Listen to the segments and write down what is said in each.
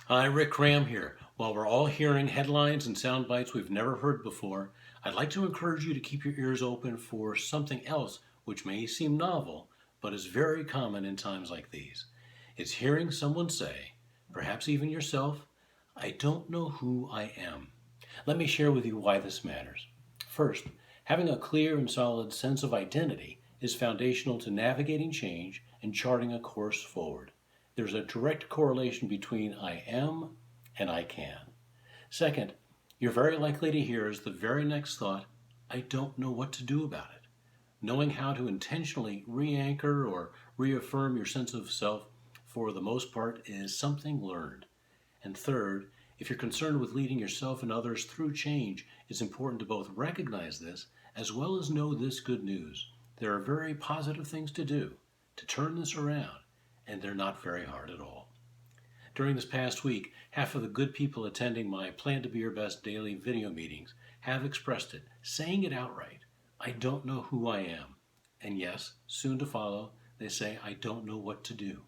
Hi, Rick Cram here. While we're all hearing headlines and sound bites we've never heard before, I'd like to encourage you to keep your ears open for something else which may seem novel, but is very common in times like these. It's hearing someone say, perhaps even yourself, I don't know who I am. Let me share with you why this matters. First, having a clear and solid sense of identity is foundational to navigating change and charting a course forward. There's a direct correlation between I am and I can. Second, you're very likely to hear as the very next thought, I don't know what to do about it. Knowing how to intentionally re-anchor or reaffirm your sense of self for the most part is something learned. And third, if you're concerned with leading yourself and others through change, it's important to both recognize this as well as know this good news. There are very positive things to do to turn this around, and they're not very hard at all. During this past week, half of the good people attending my Plan to Be Your Best daily video meetings have expressed it, saying it outright. I don't know who I am. And yes, soon to follow, they say, I don't know what to do.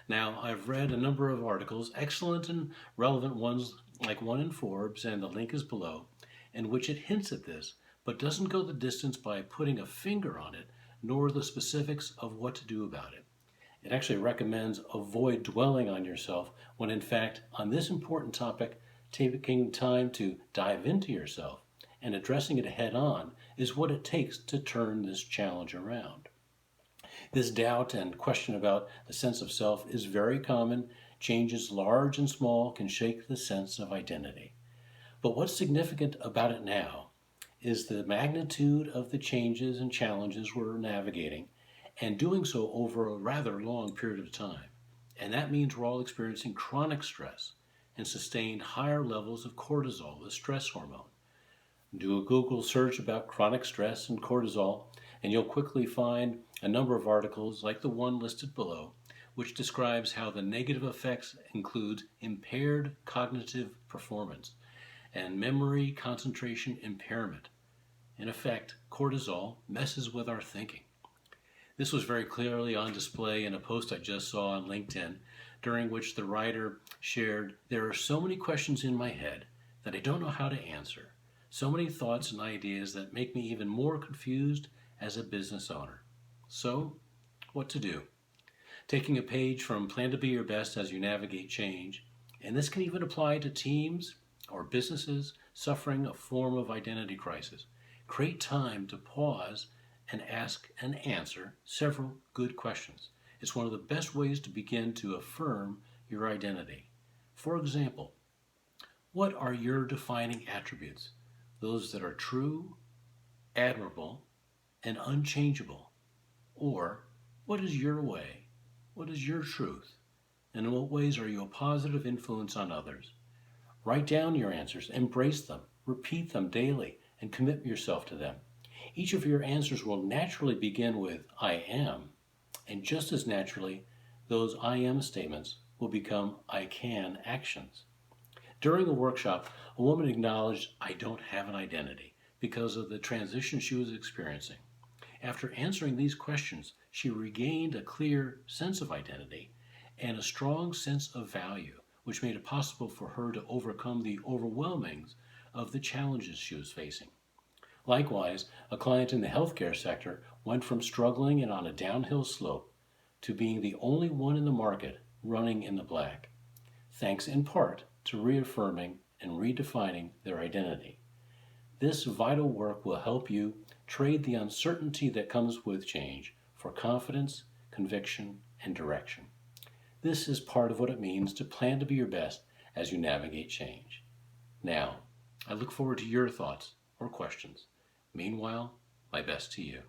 Now, I've read a number of articles, excellent and relevant ones like one in Forbes, and the link is below, in which it hints at this, but doesn't go the distance by putting a finger on it, nor the specifics of what to do about it. It actually recommends avoid dwelling on yourself when in fact on this important topic, taking time to dive into yourself and addressing it head on is what it takes to turn this challenge around. This doubt and question about the sense of self is very common. Changes large and small can shake the sense of identity. But what's significant about it now is the magnitude of the changes and challenges we're navigating and doing so over a rather long period of time. And that means we're all experiencing chronic stress and sustained higher levels of cortisol, the stress hormone. Do a Google search about chronic stress and cortisol, and you'll quickly find a number of articles like the one listed below, which describes how the negative effects include impaired cognitive performance and memory concentration impairment. In effect, cortisol messes with our thinking. This was very clearly on display in a post I just saw on LinkedIn, during which the writer shared, there are so many questions in my head that I don't know how to answer. So many thoughts and ideas that make me even more confused as a business owner. So, what to do? Taking a page from Plan to Be Your Best as you navigate change, and this can even apply to teams or businesses suffering a form of identity crisis. Create time to pause and ask and answer several good questions. It's one of the best ways to begin to affirm your identity. For example, what are your defining attributes? Those that are true, admirable, and unchangeable. Or, what is your way? What is your truth? And in what ways are you a positive influence on others? Write down your answers, embrace them, repeat them daily, and commit yourself to them. Each of your answers will naturally begin with I am, and just as naturally, those I am statements will become I can actions. During a workshop, a woman acknowledged I don't have an identity because of the transition she was experiencing. After answering these questions, she regained a clear sense of identity and a strong sense of value, which made it possible for her to overcome the overwhelmings of the challenges she was facing. Likewise, a client in the healthcare sector went from struggling and on a downhill slope to being the only one in the market running in the black, thanks in part to reaffirming and redefining their identity. This vital work will help you trade the uncertainty that comes with change for confidence, conviction, and direction. This is part of what it means to plan to be your best as you navigate change. Now, I look forward to your thoughts or questions. Meanwhile, my best to you.